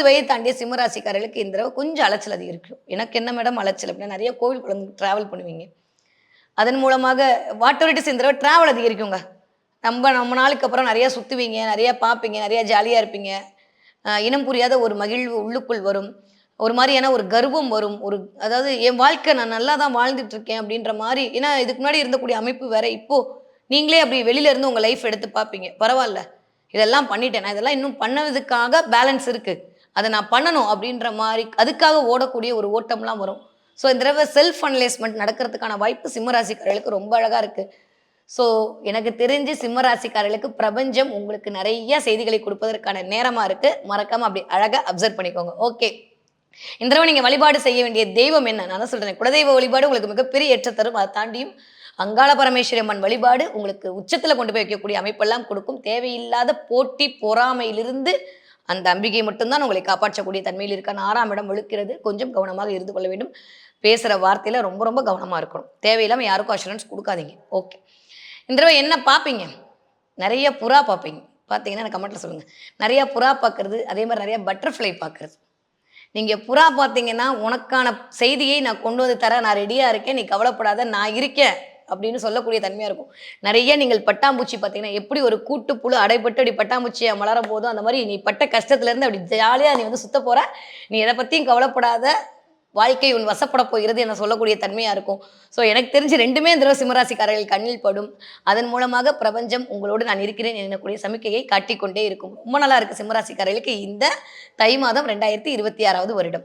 வயது தாண்டிய சிம்மராசிக்காரர்களுக்கு இந்த தடவை கொஞ்சம் அலைச்சல் அதிகரிக்கும். எனக்கு என்ன மேடம் அலைச்சல் அப்படின்னா, நிறைய கோவில் குளம் டிராவல் பண்ணுவீங்க. அதன் மூலமாக வாட் எவர் இட் இஸ் இந்த தடவை டிராவல் அதிகரிக்குங்க. நம்ம நாளுக்கு அப்புறம் நிறைய சுத்துவீங்க, நிறைய பார்ப்பீங்க, நிறைய ஜாலியா இருப்பீங்க. இனம் புரியாத ஒரு மகிழ்வு உள்ளுக்குள் வரும். ஒரு மாரியான ஒரு கர்வம் வரும். அதாவது என் வாழ்க்கை நான் நல்லா தான் வாழ்ந்துட்டு இருக்கேன் அப்படின்ற மாரி. ஏன்னா இதுக்கு முன்னாடி இருந்தக்கூடிய அமைப்பு வேற. இப்போ நீங்களே அப்படி வெளியில இருந்து உங்க லைஃப் எடுத்து பார்ப்பீங்க. பரவால்ல. இதெல்லாம் பண்ணிட்டேன். நான் இதெல்லாம் இன்னும் பண்ணதுக்காக பேலன்ஸ் இருக்கு. அத நான் பண்ணணும் அப்படின்ற மாரி அதுக்காக ஓடக்கூடிய ஒரு ஓட்டம்லாம் வரும். ஸோ இந்த தடவ செல்ஃப் அனலைஸ்மென்ட் நடக்கிறதுக்கான வாய்ப்பு சிம்ம ராசிக்காரர்களுக்கு ரொம்ப அழகா இருக்கு. ஸோ எனக்கு தெரிஞ்சு சிம்ம ராசிக்காரர்களுக்கு பிரபஞ்சம் உங்களுக்கு நெறைய செய்திகளை குடுப்பதற்கான நேரமா இருக்கு. மறக்காம அப்படி அழகா அப்சர்வ் பண்ணிக்கோங்க. ஓகே. இந்த தடவ நீங்க வழிபாடு செய்ய வேண்டிய தெய்வம் என்ன? நான் தான் சொல்றேன். குலதெய்வ வழிபாடு உங்களுக்கு மிகப்பெரிய ஏற்ற தரும். அத தாண்டியும் அங்காள பரமேஸ்வரி அம்மன் வழிபாடு உங்களுக்கு உச்சத்துல கொண்டு போய் வைக்கக்கூடிய அமைப்பெல்லாம் கொடுக்கும். தேவையில்லாத போட்டி, பொறாமையிலிருந்து அந்த அம்பிகை மட்டும் தான் உங்களை காப்பாற்றக்கூடிய தன்மையில் இருக்கான 6ஆம் இடம் வலுக்கிறது. கொஞ்சம் கவனமாக இருந்து கொள்ள வேண்டும். பேசுற வார்த்தையில ரொம்ப ரொம்ப கவனமா இருக்கணும். தேவையில்லாம யாருக்கும் அஷூரன்ஸ் குடுக்காதீங்க. ஓகே. இந்த தடவ என்ன பார்ப்பீங்க? நெறைய புறா பார்ப்பீங்க. பார்த்தீங்கன்னா எனக்கு கமெண்ட்ல சொல்லுங்க. நெறைய புறா பார்க்கறது, அதே மாரி நெறைய பட்டர்ஃப்ளை பார்க்கறது. நீங்க புறா பார்த்தீங்கன்னா, "உனக்கான செய்தியை நான் கொண்டு வந்து தரேன். நான் ரெடியா இருக்கேன். நீ கவலைப்படாத. நான் இருக்கேன்." அப்படின்னு சொல்லக்கூடிய தன்மையா இருக்கும். நெறைய நீங்கள் பட்டாம்பூச்சி பார்த்தீங்கன்னா, எப்படி ஒரு கூட்டுப்புழு அடைபட்டு அப்படி பட்டாம்பூச்சியா மலரும் போதோ, அந்த மாரி நீ பட்ட கஷ்டத்துலேருந்து அப்படி ஜாலியா நீ வந்து சுத்தப் போற. நீ எத பத்தியும் கவலைப்படாத. வாழ்க்கை உன் வசப்படப் போகிறது என சொல்லக்கூடிய தன்மையா இருக்கும். ஸோ எனக்கு தெரிஞ்சு 2மே இந்த தடவ சிம்மராசிக்காரர்கள் கண்ணில் படும். அதன் மூலமாக பிரபஞ்சம் உங்களோடு நான் இருக்கிறேன் எனக்கூடிய சமிக்கையை காட்டிக் கொண்டே இருக்கும். ரொம்ப நல்லா இருக்கு சிம்மராசிக்காரர்களுக்கு இந்த தை மாதம் 2026வது வருடம்.